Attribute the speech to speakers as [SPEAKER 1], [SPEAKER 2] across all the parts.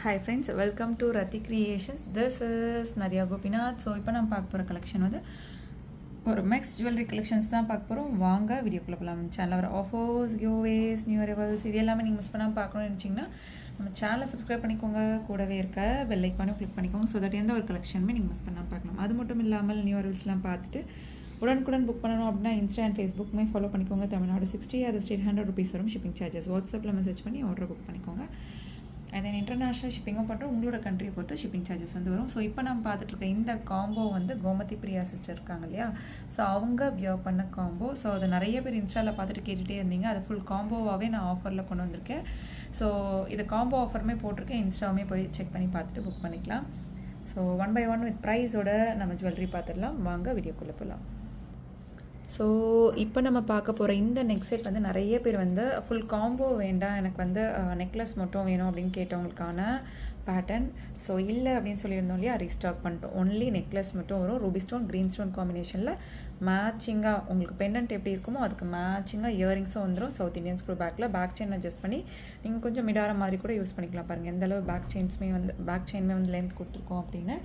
[SPEAKER 1] Hi friends, welcome to Rati Creations. This is Nadia Gopinath. So இப்போ நான் பார்க்க போகிற கலெக்ஷன் வந்து ஒரு மேக்ஸ் ஜுவல்லரி கலெக்ஷன்ஸ் தான் பார்க்க போகிறோம். வாங்க வீடியோக்குள்ளே போகலாம். சேனலில் வர ஆஃபர்ஸ், கிவ்அவேஸ், நியூ அரைவல்ஸ் இது எல்லாமே நீங்கள் மிஸ் பண்ணாமல் பார்க்கணும்னு நினச்சிங்கன்னா நம்ம சேனலை சப்ஸ்கிரைப் பண்ணிக்கோங்க. கூடவே இருக்க பெல் ஐக்கானும் கிளிக் பண்ணிக்கோங்க. ஸோ தட் எந்த ஒரு கலெக்ஷனுமே நீங்கள் மிஸ் பண்ணாமல் பார்க்கலாம். அது மட்டும் இல்லாமல் நியூ அரைவல்ஸ்லாம் பார்த்துட்டு உடனுக்குடன் புக் பண்ணணும் அப்படின்னா இன்ஸ்டா அண்ட் ஃபேஸ்புக்குமே ஃபாலோ பண்ணிக்கோங்க. தமிழ்நாடு 60 அது ஸ்டேட் ₹100 வரும் ஷிப்பிங் சார்ஜஸ். வாட்ஸ்அப்பில் மெசேஜ் பண்ணி ஆர்டர் புக் பண்ணிக்கோங்க. அண்ட் தென் இன்டர்நேஷ்னல் ஷிப்பிங்கும் பண்ணுறோம். உங்களோட கண்ட்ரியை பொறுத்து ஷிப்பிங் சார்ஜஸ் வந்து வரும். ஸோ இப்போ நம்ம பார்த்துட்ருக்க இந்த காம்போ வந்து கோமதி பிரியா சிஸ்டர் இருக்காங்க இல்லையா, ஸோ அவங்க வியர் பண்ண காம்போ. ஸோ அதை நிறைய பேர் இன்ஸ்டாவில் பார்த்துட்டு கேட்டுகிட்டே இருந்தீங்க. அது ஃபுல் காம்போவாகவே நான் ஆஃபரில் கொண்டு வந்திருக்கேன். ஸோ இது காம்போ ஆஃபருமே போட்டிருக்கேன். இன்ஸ்டாவுமே போய் செக் பண்ணி பார்த்துட்டு புக் பண்ணிக்கலாம். ஸோ 1 by 1 வித் ப்ரைஸோட நம்ம ஜுவல்லரி பார்த்துடலாம். வாங்க வீடியோக்குள்ளே போகலாம். ஸோ இப்போ நம்ம பார்க்க போகிற இந்த நெக் செட் வந்து நிறைய பேர் வந்து ஃபுல் காம்போ வேண்டாம், எனக்கு வந்து நெக்லஸ் மட்டும் வேணும் அப்படின்னு கேட்டவங்களுக்கான பேட்டர்ன். ஸோ இல்லை அப்படின்னு சொல்லியிருந்தோம் இல்லையா, ரீஸ்டாக் பண்ணிட்டோம். ஒன்லி நெக்லஸ் மட்டும் வரும். ரூபி ஸ்டோன் க்ரீன் ஸ்டோன் காம்பினேஷனில் மேட்சிங்காக உங்களுக்கு பெண்டன்ட் எப்படி இருக்குமோ அதுக்கு மேட்சிங்காக இயரிங்ஸும் வந்துடும். South Indian screw back chain adjust பண்ணி நீங்கள் கொஞ்சம் மிடார மாதிரி கூட யூஸ் பண்ணிக்கலாம். பாருங்கள் எந்தளவு பேக் செயினுமே வந்து லென்த் கொடுத்துருக்கோம் அப்படின்னு.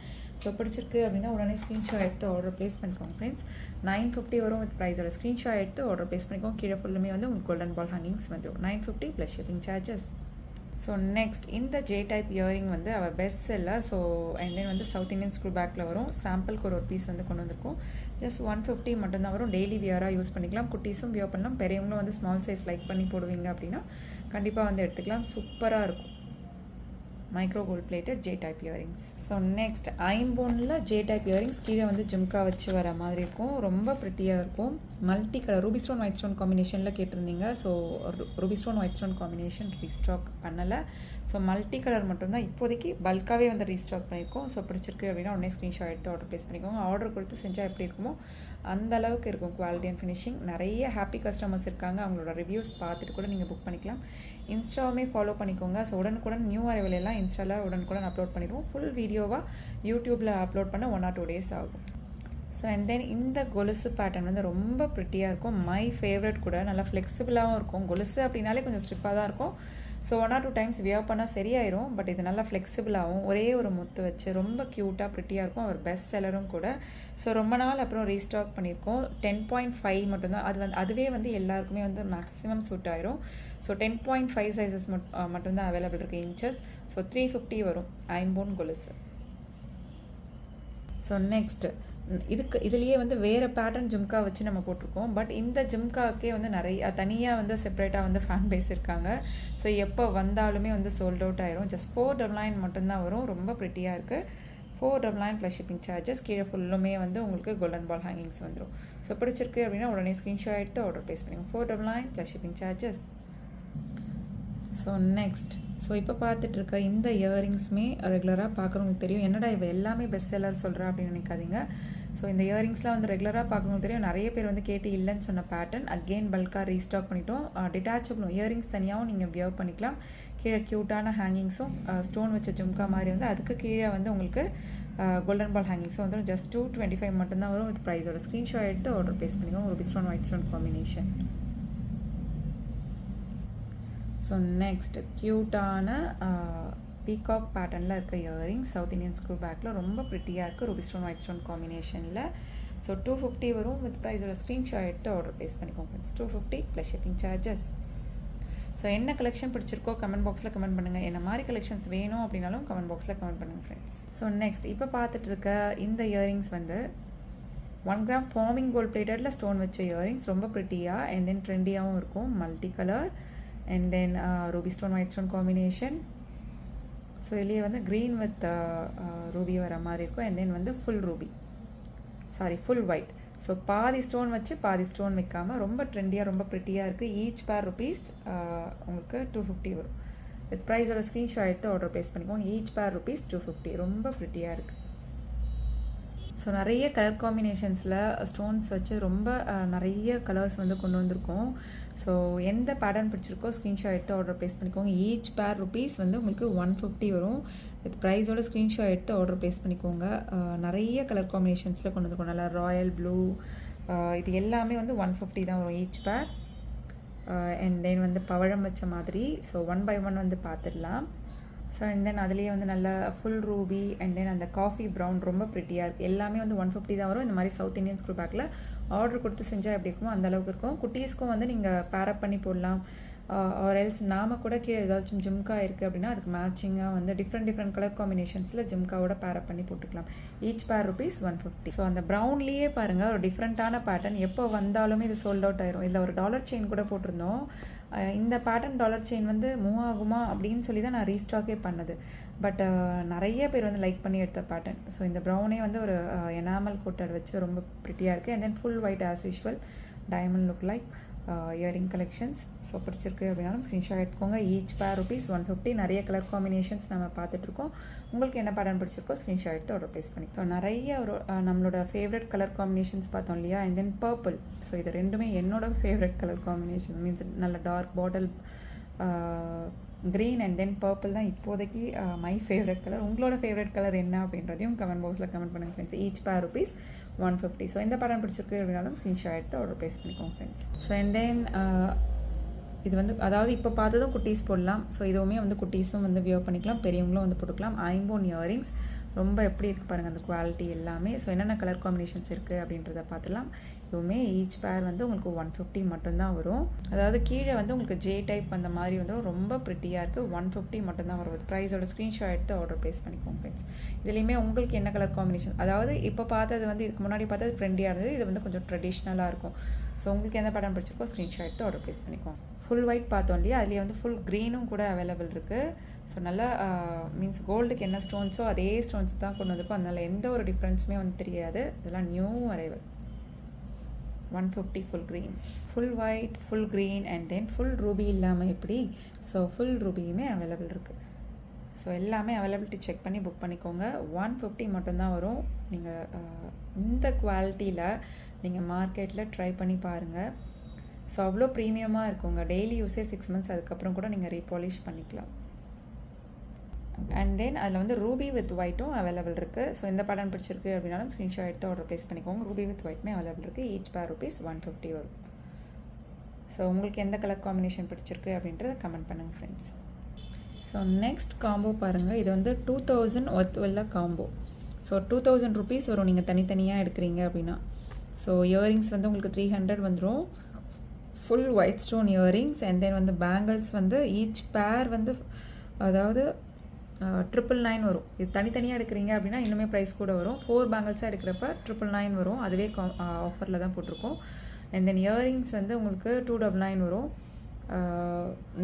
[SPEAKER 1] ஸோ பிடிச்சிருக்கு அப்படின்னா உடனே ஸ்க்ரீன்ஷாட் எடுத்து ஆர்டர் ப்ளேஸ் பண்ணிக்கோங்க ஃப்ரெண்ட்ஸ். 950 வரும் வித் ப்ரைஸோட. ஸ்க்ரீன்ஷாட் எடுத்து ஆர்டர் ப்ளேஸ் பண்ணிக்கோங்க. கீழே ஃபுல்லுமே வந்து உங்களுக்கு கோல்டன் பால் ஹேங்கிங்ஸ் வந்துடும். 950 plus shipping charges. So next இந்த ஜே டைப் இயரிங் வந்து அவள் best seller. So and then வந்து சவுத் இந்தியன் ஸ்க்ரூ பேக்கில் வரும். சாம்பிளுக்கு ஒரு பீஸ் வந்து கொண்டு வந்திருக்கும். ஜஸ்ட் 150 மட்டும்தான் வரும். டெய்லி வியராக யூஸ் பண்ணிக்கலாம். குட்டீஸும் வியர் பண்ணலாம். பெரியவங்களும் வந்து ஸ்மால் சைஸ் லைக் பண்ணி போடுவீங்க அப்படின்னா கண்டிப்பாக வந்து எடுத்துக்கலாம். சூப்பராக இருக்கும். Micro gold plated J type earrings. So next ஐம்போனில் ஜே டைப் இயரிங்ஸ் கீழே வந்து ஜிம்கா வச்சு வர மாதிரி இருக்கும். ரொம்ப ப்ரிட்டியாக இருக்கும். Multi colour Ruby stone white stone காம்பினேஷனில் கேட்டிருந்தீங்க. So Ruby stone white stone combination restock பண்ணலை. ஸோ மல்டி கலர் மட்டும்தான் இப்போதைக்கு பல்காகவே வந்து ரீஸ்டாக் பண்ணியிருக்கோம். ஸோ பிடிச்சிருக்கு அப்படின்னா உடனே ஸ்க்ரீன்ஷாட் எடுத்து ஆர்டர் ப்ளேஸ் பண்ணிக்கோங்க. ஆர்டர் கொடுத்து செஞ்சால் எப்படி இருக்குமோ அந்த அளவுக்கு இருக்கும் குவாலிட்டி அண்ட் ஃபினிஷிங். நிறைய ஹாப்பி கஸ்டமர்ஸ் இருக்காங்க. அவங்களோட ரிவ்யூஸ் பார்த்துட்டு கூட நீங்கள் புக் பண்ணிக்கலாம். இன்ஸ்டாவுமே ஃபாலோ பண்ணிக்கோங்க. ஸோ உடனுக்குடன் நியூ அரைவல் எல்லாம் இன்ஸ்டாவில் உடனுக்குடன் அப்லோட் பண்ணிடுவோம். ஃபுல் வீடியோவாக யூடியூப்பில் அப்லோட் பண்ண 1 or 2 days ஆகும். ஸோ அண்ட் தென் இந்த கொலுசு பேட்டர்ன் வந்து ரொம்ப ப்ரிட்டியாக இருக்கும். மை ஃபேவரட் கூட. நல்லா ஃப்ளெக்சிபிளாகவும் இருக்கும். கொலுசு அப்படின்னாலே கொஞ்சம் ஸ்டிஃபாக தான் இருக்கும். ஸோ 1 or 2 times வியர் பண்ணால் சரியாயிரும். பட் இது நல்லா ஃப்ளெக்சிபிளாகவும் ஒரே ஒரு முத்து வச்சு ரொம்ப க்யூட்டாக ப்ரிட்டியாக இருக்கும். அவர் பெஸ்ட் செல்லரும் கூட. ஸோ ரொம்ப நாள் அப்புறம் ரீஸ்டாக் பண்ணியிருக்கோம். 10.5 மட்டும்தான். அதுவே வந்து எல்லாருக்குமே வந்து மேக்ஸிமம் சூட் ஆயிரும். ஸோ 10.5 சைஸஸ் மட்டும்தான் அவைலபிள் இருக்குது இன்ச்சஸ். ஸோ 350 வரும் ஐம்போன் கொலுசு. ஸோ நெக்ஸ்ட் இதுலேயே வந்து வேறு பேட்டர்ன் ஜிம்கா வச்சு நம்ம போட்டிருக்கோம். பட் இந்த ஜிம்காக்கே வந்து நிறைய தனியாக வந்து செப்பரேட்டாக வந்து ஃபேன் பேஸ் இருக்காங்க. ஸோ எப்போ வந்தாலுமே வந்து சோல்ட் அவுட் ஆயிரும். ஜஸ்ட் 499 மட்டும்தான் வரும். ரொம்ப ப்ரிட்டியாக இருக்குது. 499 ப்ளஸ் ஷிப்பிங் சார்ஜஸ். கீழே ஃபுல்லுமே வந்து உங்களுக்கு கோல்டன் பால் ஹேங்கிங்ஸ் வந்துடும். ஸோ பிடிச்சிருக்கு அப்படின்னா உடனே ஸ்க்ரீன்ஷாட் எடுத்து ஆர்டர் ப்ளேஸ் பண்ணிக்கோங்க. 499 plus shipping charges. So next இப்போ பார்த்துட்ருக்க இந்த இயரிங்ஸுமே ரெகுலராக பார்க்குறவங்களுக்கு தெரியும். என்னடா இவ எல்லாமே பெஸ்ட் செல்லர் சொல்கிறா அப்படின்னு நினைக்காதீங்க. ஸோ இந்த இயரிங்ஸ்லாம் வந்து ரெகுலராக பார்க்குறவங்களுக்கு தெரியும். நிறைய பேர் வந்து கேட்டு இல்லைன்னு சொன்ன பேட்டர்ன் அகெயின் பல்காக ரீஸ்டாக் பண்ணிட்டோம். டிட்டாச்சபிளும் இயரிங்ஸ் தனியாகவும் நீங்கள் வியர் பண்ணிக்கலாம். கீழே க்யூட்டான ஹேங்கிங்ஸும் ஸ்டோன் வச்ச ஜும்கா மாதிரி வந்து அதுக்கு கீழே வந்து உங்களுக்கு கோல்டன் பால் ஹேங்கிங்ஸும் வந்து ஜஸ்ட் 225 மட்டும்தான் வரும் வித் ப்ரைஸோட. ஸ்க்ரீன்ஷாட் எடுத்து ஆர்டர் ப்ளேஸ் பண்ணிக்கோங்க. Ruby stone white stone combination. So next க்யூட்டான பீகாக் பேட்டர்னில் இருக்க இயரிங்ஸ் சவுத் இந்தியன் ஸ்க்ரூ பேக்கில் ரொம்ப ப்ரிட்டியாக இருக்குது. ரூபி ஸ்டோன் ஒயிட் ஸ்டோன் காம்பினேஷனில். ஸோ 250 வரும் வித் ப்ரைஸோட. ஸ்க்ரீன்ஷாட் எடுத்து ஆர்டர் ப்ளேஸ் பண்ணிக்கோங்க friends. 250 plus shipping charges. So என்ன கலெக்ஷன் பிடிச்சிருக்கோ கமெண்ட் பாக்ஸில் கமெண்ட் பண்ணுங்கள். என்ன மாதிரி கலெக்ஷன்ஸ் வேணும் அப்படின்னாலும் கமெண்ட் பாக்ஸில் கமெண்ட் பண்ணுங்கள் ஃப்ரெண்ட்ஸ். ஸோ நெக்ஸ்ட் இப்போ பார்த்துட்டு இருக்க இந்த இயரிங்ஸ் வந்து 1 gram ஃபார்மிங் கோல்ட் பிளேட்டடில் ஸ்டோன் வச்ச இயரிங்ஸ். ரொம்ப ப்ரிட்டியாக அண்ட் தென் ட்ரெண்டியாகவும் இருக்கும். Multi colour and then ruby stone white stone combination. So இதுலேயே வந்து க்ரீன் வித் ரூபி வர மாதிரி இருக்கும். அண்ட் தென் வந்து ஃபுல் ஒயிட். ஸோ பாதி ஸ்டோன் வச்சு பாதி ஸ்டோன் வைக்காமல் ரொம்ப ட்ரெண்டியாக ரொம்ப ப்ரிட்டியாக இருக்குது. ஈச் பேர் ருபீஸ் உங்களுக்கு 250 வரும். வித் ப்ரைஸோட ஸ்க்ரீன்ஷாட் எடுத்து ஆர்டர் ப்ளேஸ் பண்ணிக்கோங்க. ஈச் பேர் ருபீஸ் 250. ரொம்ப ப்ரிட்டியாக இருக்குது. ஸோ நிறைய கலர் காம்பினேஷன்ஸில் ஸ்டோன்ஸ் வச்சு ரொம்ப நிறைய கலர்ஸ் வந்து கொண்டு வந்திருக்கோம். ஸோ எந்த பேட்டர்ன் பிடிச்சிருக்கோ ஸ்க்ரீன்ஷாட் எடுத்து ஆர்டர் ப்ளேஸ் பண்ணிக்கோங்க. ஈச் பேர் ருபீஸ் வந்து உங்களுக்கு 150 வரும். வித் ப்ரைஸோட ஸ்க்ரீன்ஷாட் எடுத்து ஆர்டர் ப்ளேஸ் பண்ணிக்கோங்க. நிறைய கலர் காம்பினேஷன்ஸில் கொண்டு வந்திருக்கோம். நல்லா ராயல் ப்ளூ இது எல்லாமே வந்து 150 தான் வரும் ஈச் பேர். அண்ட் தென் வந்து பவழம் வச்ச மாதிரி. ஸோ 1 by 1 வந்து பார்த்துடலாம். ஸோ அண்ட் தென் அதுலேயே வந்து நல்ல ஃபுல் ரூபி அண்ட் தென் அந்த காஃபி ப்ரௌன் ரொம்ப ப்ரிட்டியாக இருக்குது. எல்லாமே வந்து 150 தான் வரும். இந்த மாதிரி சவுத் இந்தியன் ஸ்க்ரூ பேக்கில் ஆர்டர் கொடுத்து செஞ்சால் எப்படி இருக்குமோ அந்தளவுக்கு இருக்கும். குட்டீஸ்க்கும் வந்து நீங்கள் பேரப் பண்ணி போடலாம். ஆர் எல்ஸ் நாம கூட கீழே ஏதாச்சும் ஜிம்கா இருக்குது அப்படின்னா அதுக்கு மேட்சிங்காக வந்து டிஃப்ரெண்ட் கலர் காம்பினேஷன்ஸில் ஜிம்காவோட பேரப் பண்ணி போட்டுக்கலாம். ஈச் பேர் ₹150. ஸோ அந்த ப்ரௌன்லேயே பாருங்கள் ஒரு டிஃப்ரெண்ட்டான பேட்டர்ன். எப்போ வந்தாலுமே இது சோல்ட் அவுட் ஆயிரும். இதில் ஒரு டாலர் செயின் கூட போட்டிருந்தோம். இந்த பேட்டர்ன் டாலர் செயின் வந்து மூவ் ஆகுமா அப்படின்னு சொல்லி தான் நான் ரீஸ்டாக்கே பண்ணது. பட் நிறைய பேர் வந்து லைக் பண்ணி எடுத்த பேட்டர்ன். ஸோ இந்த ப்ரௌனே வந்து ஒரு எனாமல் கோட்டட் வச்சு ரொம்ப ப்ரிட்டியாக இருக்குது. And then full white as usual diamond look like earring collections. So பிடிச்சிருக்கு அப்படின்னாலும் ஸ்க்ரீன்ஷாட் எடுத்துக்கோங்க. ஈச் பேர் ₹150. நிறைய கலர் காம்பினேஷன்ஸ் நம்ம பார்த்துட்ருக்கோம். உங்களுக்கு என்ன பேட்டர்ன் பிடிச்சிருக்கோ ஸ்க்ரீன்ஷாட் எடுத்து ஆர்டர் ப்ளேஸ் பண்ணிக்கலாம். நிறைய ஒரு நம்மளோட ஃபேவரட் கலர் காம்பினேஷன்ஸ் பார்த்தோம் இல்லையா, அண்ட் தென் பர்பிள். ஸோ இது ரெண்டுமே என்னோட ஃபேவரட் கலர் காம்பினேஷன். மீன்ஸ் நல்ல dark bottle green and then purple தான் இப்போதைக்கு மை ஃபேவரட் கலர். உங்களோட ஃபேவரட் கலர் என்ன அப்படின்றதையும் கமெண்ட் பாக்ஸில் கமெண்ட் பண்ணுங்கள் ஃப்ரெண்ட்ஸ். ஈச் பேர் ₹150. ஸோ இந்த பேட்டர்ன் பிடிச்சிருக்கு அப்படின்னாலும் ஸ்க்ரீன்ஷாட் எடுத்து ஆர்டர் ப்ளேஸ் பண்ணிக்கோங்க ஃப்ரெண்ட்ஸ். ஸோ அண்ட் தென் இது வந்து அதாவது இப்போ பார்த்ததும் குட்டீஸ் போடலாம். ஸோ இதுவுமே வந்து குட்டீஸும் வந்து வியர் பண்ணிக்கலாம், பெரியவங்களும் வந்து போட்டுக்கலாம். ஐம்போன் இயரிங்ஸ் ரொம்ப எப்படி இருக்குது பாருங்கள் அந்த குவாலிட்டி எல்லாமே. ஸோ என்னென்ன கலர் காம்பினேஷன்ஸ் இருக்குது அப்படின்றத பார்த்துலாம். இதுவுமே ஈச் பேர் வந்து உங்களுக்கு 150 மட்டும்தான் வரும். அதாவது கீழே வந்து உங்களுக்கு ஜே டைப் அந்த மாதிரி வந்து ரொம்ப ப்ரிட்டியாக இருக்குது. 150 மட்டும்தான் வரும். ப்ரைஸோட ஸ்க்ரீன்ஷாட் எடுத்து ஆர்டர் ப்ளேஸ் பண்ணிக்கோங்க ஃப்ரெண்ட்ஸ். இதுலேயுமே உங்களுக்கு என்ன கலர் காம்பினேஷன், அதாவது இப்போ பார்த்தது வந்து இதுக்கு முன்னாடி பார்த்தது ட்ரெண்டியாக இருந்தது, இது வந்து கொஞ்சம் ட்ரெடிஷ்னலாக இருக்கும். ஸோ உங்களுக்கு எந்த பேட்டர்ன் பிடிச்சிருக்கோ ஸ்க்ரீன்ஷாட் எடுத்து ஆர்டர் ப்ளேஸ் பண்ணிக்கோங்க. ஃபுல் ஒயிட் பார்த்தோம் இல்லையா, அதுலேயே வந்து ஃபுல் க்ரீனும் கூட அவைலபிள் இருக்குது. ஸோ நல்லா மீன்ஸ் கோல்டுக்கு என்ன ஸ்டோன்ஸோ அதே ஸ்டோன்ஸ் தான் கொண்டு வந்திருக்கோம். அதனால் எந்த ஒரு டிஃப்ரென்ஸுமே வந்து தெரியாது. இதெல்லாம் new arrival. 150 full green, full white, full green and then full Ruby இல்லாமல் எப்படி. ஸோ ஃபுல் ரூபியுமே அவைலபிள் இருக்குது. ஸோ எல்லாமே அவைலபிலிட்டி செக் பண்ணி புக் பண்ணிக்கோங்க. 150 மட்டும்தான் வரும். நீங்கள் இந்த குவாலிட்டியில் நீங்கள் மார்க்கெட்டில் ட்ரை பண்ணி பாருங்கள். ஸோ அவ்வளோ ப்ரீமியமாக இருக்குங்க. டெய்லி யூஸே 6 months, அதுக்கப்புறம் கூட நீங்கள் ரீபாலிஷ் பண்ணிக்கலாம். அண்ட் தென் அதில் வந்து ரூபி வித் ஒயிட்டும் அவைலபிள் இருக்குது. ஸோ இந்த பேட்டர்ன் பிடிச்சிருக்கு அப்படின்னாலும் ஸ்க்ரீன்ஷாட் எடுத்து ஆர்டர் ப்ளேஸ் பண்ணிக்கோங்க. ரூபி வித் ஒயிட்மே அவைலபிள் இருக்குது. ஈச் பேர் ₹150 வரும். ஸோ உங்களுக்கு எந்த கலர் காம்பினேஷன் பிடிச்சிருக்கு அப்படின்றத கமெண்ட் பண்ணுங்கள் ஃப்ரெண்ட்ஸ். ஸோ நெக்ஸ்ட் காம்போ பாருங்கள். இது வந்து 2000 ஒர்த் உள்ள காம்போ. ஸோ ₹2000 வரும் நீங்கள் தனித்தனியாக எடுக்கிறீங்க அப்படின்னா. ஸோ இயரிங்ஸ் வந்து உங்களுக்கு 300 வந்துடும். Full white stone earrings and then வந்து பேங்கிள்ஸ் வந்து ஈச் பேர் வந்து அதாவது 999 வரும். இது தனித்தனியாக எடுக்கிறீங்க அப்படின்னா இன்னுமே ப்ரைஸ் கூட வரும். 4 பேங்கிள்ஸாக எடுக்கிறப்ப 999 வரும். அதுவே ஆஃபரில் தான் போட்டிருக்கோம். அண்ட் தென் இயரிங்ஸ் வந்து உங்களுக்கு 299 வரும்.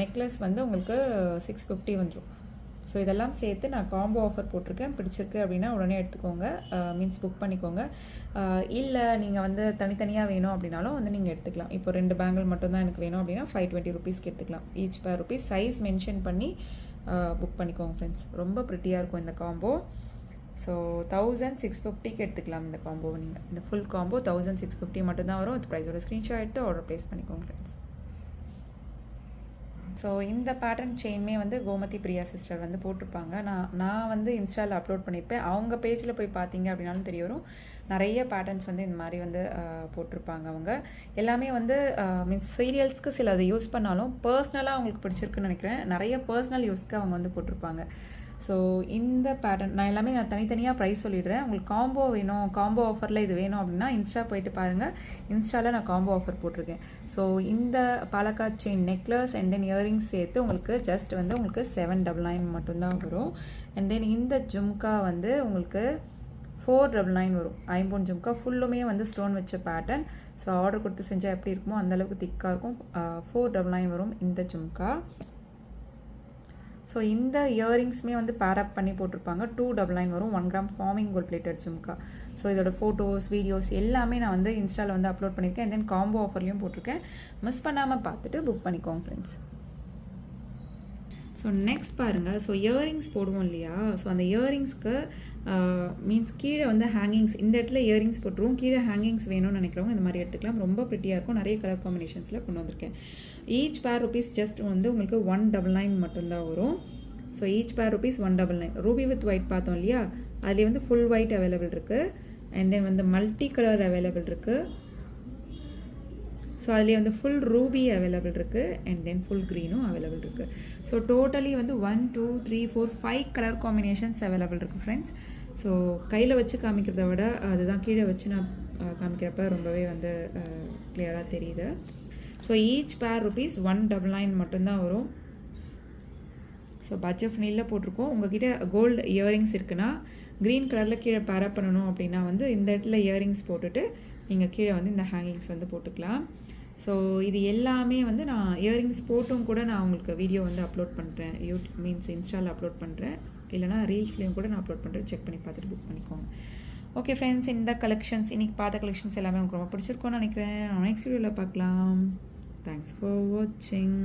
[SPEAKER 1] நெக்லஸ் வந்து உங்களுக்கு 650 வந்துடும். ஸோ இதெல்லாம் சேர்த்து நான் காம்போ ஆஃபர் போட்டிருக்கேன். பிடிச்சிருக்கு அப்படின்னா உடனே எடுத்துக்கோங்க, மீன்ஸ் புக் பண்ணிக்கோங்க. இல்லை நீங்கள் வந்து தனித்தனியாக வேணும் அப்படின்னாலும் வந்து நீங்கள் எடுத்துக்கலாம். இப்போ 2 பேங்கிள் மட்டும்தான் எனக்கு வேணும் அப்படின்னா ₹520 எடுத்துக்கலாம். ஈச் பேர் சைஸ் மென்ஷன் பண்ணி புக் பண்ணிக்கோங்க ஃப்ரெண்ட்ஸ். ரொம்ப ப்ரிட்டியாக இருக்கும் இந்த காம்போ. ஸோ 1650 எடுத்துக்கலாம் இந்த காம்போவை நீங்கள். இந்த ஃபுல் காம்போ 1650 மட்டும்தான் வரும். அது ப்ரைஸோட ஸ்க்ரீன்ஷாட் எடுத்து ஆர்டர் ப்ளேஸ் பண்ணிக்கோங்க ஃப்ரெண்ட்ஸ். ஸோ இந்த பேட்டர்ன் செயின்மே வந்து கோமதி பிரியா சிஸ்டர் வந்து போட்டிருப்பாங்க. நான் வந்து இன்ஸ்டாவில் அப்லோட் பண்ணியிருப்பேன். அவங்க பேஜில் போய் பார்த்தீங்க அப்படின்னாலும் தெரிய வரும். நிறைய பேட்டர்ன்ஸ் வந்து இந்த மாதிரி வந்து போட்டிருப்பாங்க. அவங்க எல்லாமே வந்து மீன்ஸ் சீரியல்ஸ்க்கு சில அதை யூஸ் பண்ணாலும் பர்சனலாக அவங்களுக்கு பிடிச்சிருக்குன்னு நினைக்கிறேன். நிறைய பர்சனல் யூஸ்க்கு அவங்க வந்து போட்டிருப்பாங்க. ஸோ இந்த பேட்டர்ன் நான் தனித்தனியாக ப்ரைஸ் சொல்லிடுறேன். உங்களுக்கு காம்போ வேணும், காம்போ ஆஃபரில் இது வேணும் அப்படின்னா இன்ஸ்டா போயிட்டு பாருங்கள். இன்ஸ்டாவில் நான் காம்போ ஆஃபர் போட்டிருக்கேன். ஸோ இந்த Palakkad chain necklace and then earrings சேர்த்து உங்களுக்கு ஜஸ்ட் வந்து உங்களுக்கு 799 மட்டும்தான் வரும். அண்ட் தென் இந்த ஜும்கா வந்து உங்களுக்கு 499 வரும். ஐம்பொன் ஜும்கா ஃபுல்லுமே வந்து ஸ்டோன் வச்ச பேட்டர்ன். ஸோ ஆர்டர் கொடுத்து செஞ்சால் எப்படி இருக்குமோ அந்தளவுக்கு திக்காக இருக்கும். 499 வரும் இந்த ஜும்கா. ஸோ இந்த இயரிங்ஸுமே வந்து பேரப் பண்ணி போட்டிருப்பாங்க. 299 வரும். 1 gram forming gold plated jhumka. So இதோட ஃபோட்டோஸ் வீடியோஸ் எல்லாமே நான் வந்து இன்ஸ்டாவில் வந்து அப்லோட் பண்ணியிருக்கேன். அண்ட் தென் காம்போ ஆஃபர்லையும் போட்டிருக்கேன். மிஸ் பண்ணாமல் பார்த்துட்டு புக் பண்ணிக்கோங்க ஃப்ரெண்ட்ஸ். ஸோ நெக்ஸ்ட் பாருங்கள். ஸோ இயரிங்ஸ் போடுவோம் இல்லையா, ஸோ அந்த இயரிங்ஸ்க்கு மீன்ஸ் கீழே வந்து ஹேங்கிங்ஸ், இந்த இடத்துல இயரிங்ஸ் போட்டுருவோம், கீழே ஹேங்கிங்ஸ் வேணும்னு நினைக்கிறவங்க இந்த மாதிரி எடுத்துக்கலாம். ரொம்ப ப்ரிட்டியாக இருக்கும். நிறைய கலர் காம்பினேஷன்ஸில் கொண்டு வந்திருக்கேன். ஈச் பேர் ருபீஸ் ஜஸ்ட் வந்து உங்களுக்கு 199 மட்டும்தான் வரும். ஸோ ஈச் பேர் ருபீஸ் 199. ரூபி வித் ஒயிட் பார்த்தோம் இல்லையா, அதுலேயே வந்து ஃபுல் ஒயிட் அவைலபிள் இருக்குது. அண்ட் தென் வந்து மல்டி கலர் அவைலபிள் இருக்குது. ஸோ அதுலேயே வந்து ஃபுல் ரூபி அவைலபிள் இருக்குது அண்ட் தென் ஃபுல் க்ரீனும் அவைலபிள் இருக்குது. ஸோ டோட்டலி வந்து 1 2 3 4 5 கலர் காம்பினேஷன்ஸ் அவைலபிள் இருக்குது ஃப்ரெண்ட்ஸ். ஸோ கையில் வச்சு காமிக்கிறத விட அதுதான் கீழே வச்சு நான் காமிக்கிறப்ப ரொம்பவே வந்து கிளியராக தெரியுது. ஸோ ஈச் பேர் ருபீஸ் 199 மட்டும்தான் வரும். ஸோ பட்ஜெட் ஃப்ரீயில் போட்டிருக்கோம். உங்ககிட்ட கோல்டு இயரிங்ஸ் இருக்குன்னா க்ரீன் கலரில் கீழே பேரப் பண்ணணும் அப்படின்னா வந்து இந்த இடத்துல இயரிங்ஸ் போட்டுட்டு நீங்கள் கீழே வந்து இந்த ஹேங்கிங்ஸ் வந்து போட்டுக்கலாம். ஸோ இது எல்லாமே வந்து நான் இயரிங்ஸ் போட்டும் கூட நான் உங்களுக்கு வீடியோ வந்து அப்லோட் பண்ணுறேன். மீன்ஸ் இன்ஸ்டாவில் அப்லோட் பண்ணுறேன், இல்லைனா ரீல்ஸ்லேயும் கூட நான் அப்லோட் பண்ணுறேன். செக் பண்ணி பார்த்துட்டு புக் பண்ணிக்கோங்க. ஓகே ஃப்ரெண்ட்ஸ், இந்த கலெக்ஷன்ஸ் இன்றைக்கி பார்த்த கலெக்ஷன்ஸ் எல்லாமே உங்களுக்கு ரொம்ப பிடிச்சிருக்கோன்னு நினைக்கிறேன். நெக்ஸ்ட் வீடியோவில் பார்க்கலாம். தேங்க்ஸ் ஃபார் வாட்சிங்.